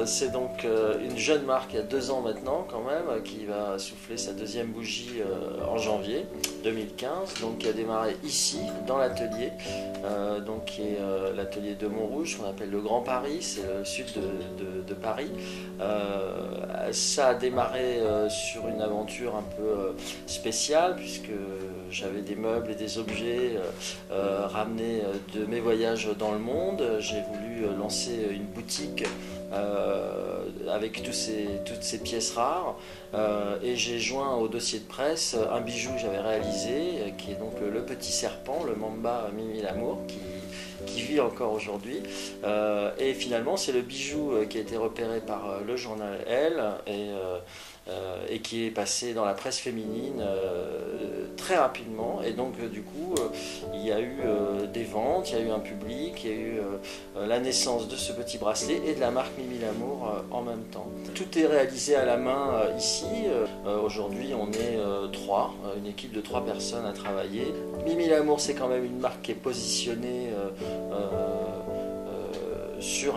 C'est donc une jeune marque, il y a 2 ans maintenant quand même, qui va souffler sa 2e bougie en janvier 2015, donc qui a démarré ici, dans l'atelier, qui est l'atelier de Montrouge, qu'on appelle le Grand Paris, c'est le sud de Paris. Ça a démarré sur une aventure un peu spéciale, puisque j'avais des meubles et des objets ramenés de mes voyages dans le monde. J'ai voulu lancer une boutique avec toutes ces pièces rares, et j'ai joint au dossier de presse un bijou que j'avais réalisé, qui est donc le petit serpent, le Mamba Mimi Lamour, qui vit encore aujourd'hui, et finalement c'est le bijou qui a été repéré par le journal Elle, et qui est passé dans la presse féminine très rapidement, et donc du coup il y a eu des ventes, il y a eu un public, il y a eu la naissance de ce petit bracelet et de la marque Mimi Lamour en même temps. Tout est réalisé à la main ici. Aujourd'hui on est 3, une équipe de 3 personnes à travailler. Mimi Lamour, c'est quand même une marque qui est positionnée sur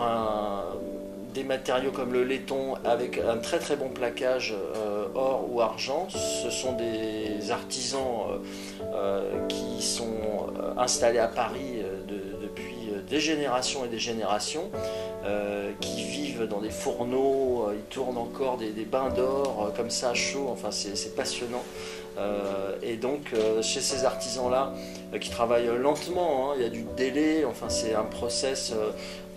des matériaux comme le laiton avec un très très bon plaquage or ou argent. Ce sont des artisans qui sont installés à Paris depuis des générations et des générations, qui vivent dans des fourneaux, ils tournent encore des bains d'or comme ça à chaud, enfin c'est passionnant. Et donc chez ces artisans-là qui travaillent lentement, il y a du délai, enfin c'est un process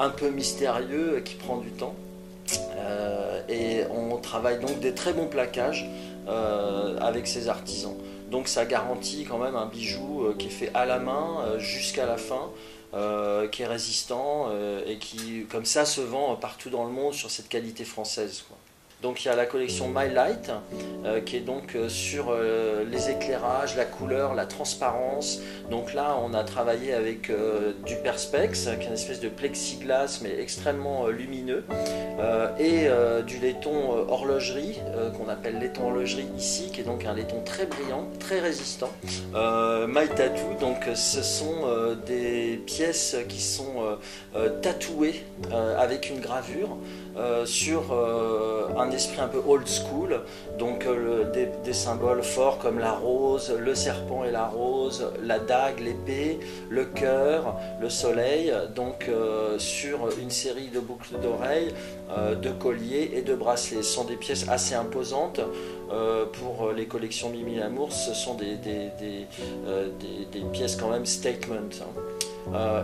un peu mystérieux qui prend du temps, et on travaille donc des très bons plaquages avec ces artisans. Donc ça garantit quand même un bijou qui est fait à la main jusqu'à la fin, qui est résistant et qui comme ça se vend partout dans le monde sur cette qualité française, quoi. Donc il y a la collection My Light qui est donc sur les éclairages, la couleur, la transparence. Donc là on a travaillé avec du perspex, qui est une espèce de plexiglas mais extrêmement lumineux, et du laiton horlogerie, qu'on appelle laiton horlogerie ici, qui est donc un laiton très brillant, très résistant. My Tattoo, donc ce sont des pièces qui sont tatouées avec une gravure sur un esprit un peu old school, donc des symboles forts comme la rose, le serpent et la rose, la dague, l'épée, le cœur, le soleil, donc sur une série de boucles d'oreilles, de colliers et de bracelets. Ce sont des pièces assez imposantes pour les collections Mimi Lamour. Ce sont des pièces quand même statement.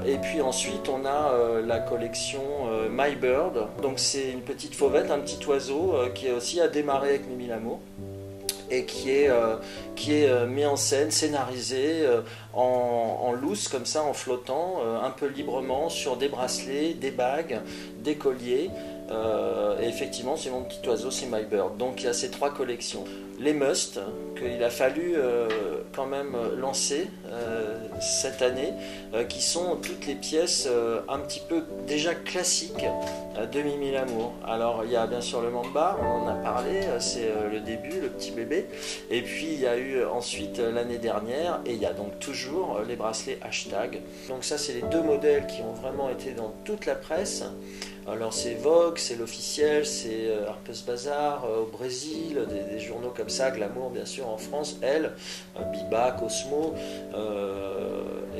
Et puis ensuite on a la collection My Bird, donc c'est une petite fauvette, un petit oiseau qui aussi a démarré avec Mimi Lamour et qui est mis en scène, scénarisé en loose comme ça, en flottant un peu librement sur des bracelets, des bagues, des colliers. Et effectivement c'est mon petit oiseau, c'est My Bird. Donc il y a ces 3 collections. Les must qu'il a fallu quand même lancer cette année, qui sont toutes les pièces un petit peu déjà classiques de Mimi Lamour. Alors il y a bien sûr le Mamba, on en a parlé, c'est le début, le petit bébé. Et puis il y a eu ensuite l'année dernière, et il y a donc toujours les bracelets hashtag. Donc ça c'est les 2 modèles qui ont vraiment été dans toute la presse. Alors c'est Vogue, c'est l'Officiel, c'est Harper's Bazaar au Brésil, des journaux comme ça, Glamour bien sûr en France, Elle, Biba, Cosmo,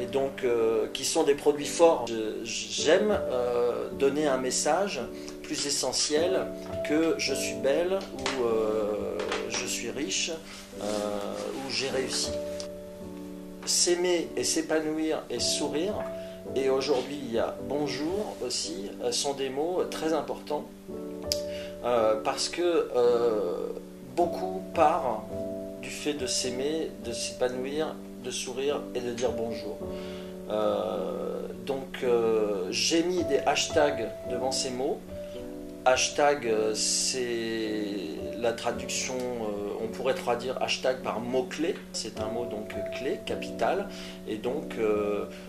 et donc qui sont des produits forts. J'aime donner un message plus essentiel que je suis belle ou je suis riche ou j'ai réussi. S'aimer et s'épanouir et sourire, et aujourd'hui il y a bonjour aussi, sont des mots très importants parce que beaucoup part du fait de s'aimer, de s'épanouir, de sourire et de dire bonjour. Donc j'ai mis des hashtags devant ces mots. Hashtag, c'est la traduction, on pourrait traduire hashtag par mot-clé, c'est un mot donc clé, capital, et donc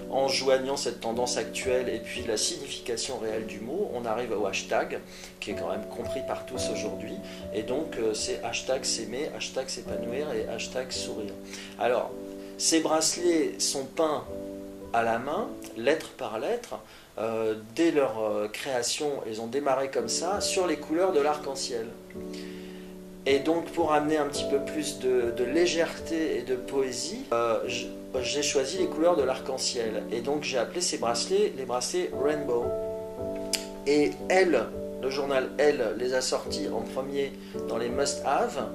en joignant cette tendance actuelle et puis la signification réelle du mot, on arrive au hashtag, qui est quand même compris par tous aujourd'hui, et donc c'est hashtag s'aimer, hashtag s'épanouir et hashtag sourire. Alors, ces bracelets sont peints à la main, lettre par lettre. Dès leur création, ils ont démarré comme ça, sur les couleurs de l'arc-en-ciel. Et donc pour amener un petit peu plus de légèreté et de poésie, j'ai choisi les couleurs de l'arc-en-ciel. Et donc j'ai appelé ces bracelets les bracelets Rainbow. Et Elle, le journal Elle, les a sortis en premier dans les must-have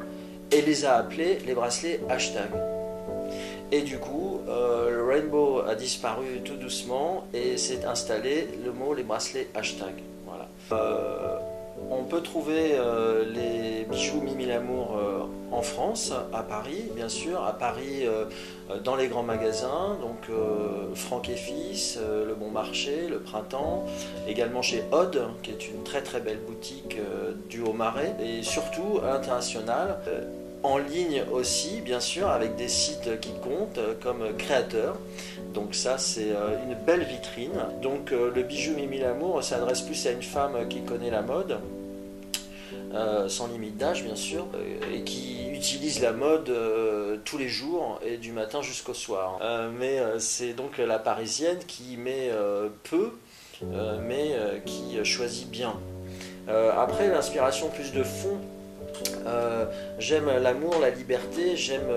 et les a appelés les bracelets hashtag. Et du coup, le Rainbow a disparu tout doucement et s'est installé le mot les bracelets hashtag. Voilà. On peut trouver les bijoux Mimi Lamour en France, à Paris, bien sûr, à Paris dans les grands magasins, donc Franck et Fils, Le Bon Marché, Le Printemps, également chez Odd, qui est une très très belle boutique du Haut-Marais, et surtout à l'international. En ligne aussi, bien sûr, avec des sites qui comptent, comme Créateur. Donc ça, c'est une belle vitrine. Donc le bijou Mimi Lamour s'adresse plus à une femme qui connaît la mode, sans limite d'âge, bien sûr, et qui utilise la mode tous les jours, et du matin jusqu'au soir. Mais c'est donc la Parisienne qui met peu, mais qui choisit bien. Après, l'inspiration plus de fond, j'aime l'amour, la liberté, j'aime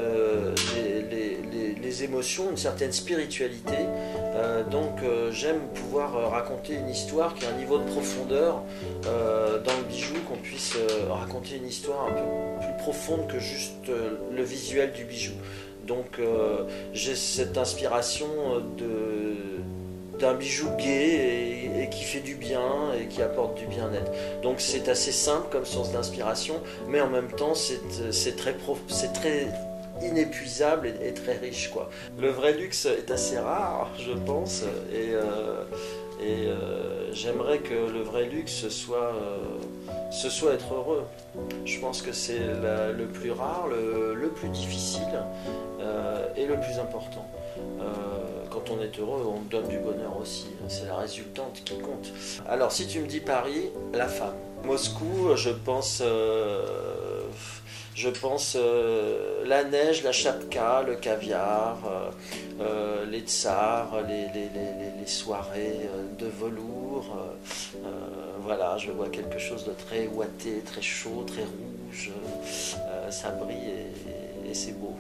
les émotions, une certaine spiritualité. Donc j'aime pouvoir raconter une histoire qui a un niveau de profondeur dans le bijou, qu'on puisse raconter une histoire un peu plus profonde que juste le visuel du bijou. Donc j'ai cette inspiration d'un bijou gai et qui fait du bien et qui apporte du bien-être. Donc c'est assez simple comme source d'inspiration, mais en même temps c'est très inépuisable et très riche, quoi. Le vrai luxe est assez rare, je pense, et j'aimerais que le vrai luxe ce soit être heureux. Je pense que c'est le plus rare, le plus difficile et le plus important. Quand on est heureux, on donne du bonheur aussi. C'est la résultante qui compte. Alors, si tu me dis Paris, la femme. Moscou, je pense la neige, la chapka, le caviar, les tsars, les soirées de velours. Voilà, je vois quelque chose de très ouaté, très chaud, très rouge. Ça brille et c'est beau.